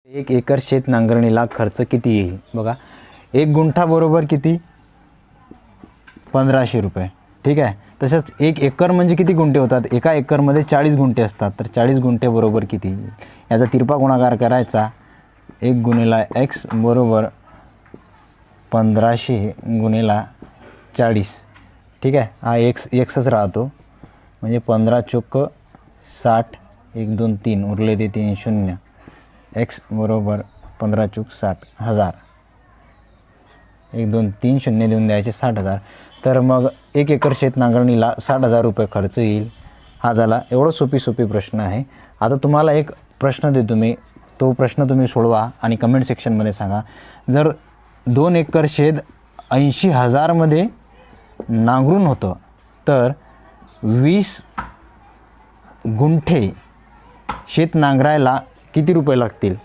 1 acre शेत नांगरणीला खर्च किती येईल? बघा, 1 गुंठा बरोबर किती? 1500 रुपये. ठीक आहे. तसंच 1 एकर म्हणजे किती गुंठे होतात? एका एकरमध्ये 40 गुंठे असतात. तर 40 गुंठे बरोबर किती? याचा तिरपा गुणाकार करायचा. 1 गुणिला x बरोबर 1500 गुणिला 40. ठीक आहे. हा एक्सच राहतो. म्हणजे 15 चोक 60, 1 2 3 उरले ते 3 0. x बरोबर 15 चोक 60 हजार. 1 2 3 शून्य देऊन द्यायचे 60,000. तर मग 1 एकर शेत नांगरणीला 60,000 रुपये खर्च येईल. हा झाला. एवढं सोपी प्रश्न आहे. आता तुम्हाला एक प्रश्न देतो मी, तो प्रश्न तुम्ही सोडवा आणि कमेंट सेक्शनमध्ये सांगा. जर 2 एकर शेत 80,000 मध्ये नांगरून होतं तर 20 गुंठे शेत नांगरायला किती रुपये लागतील?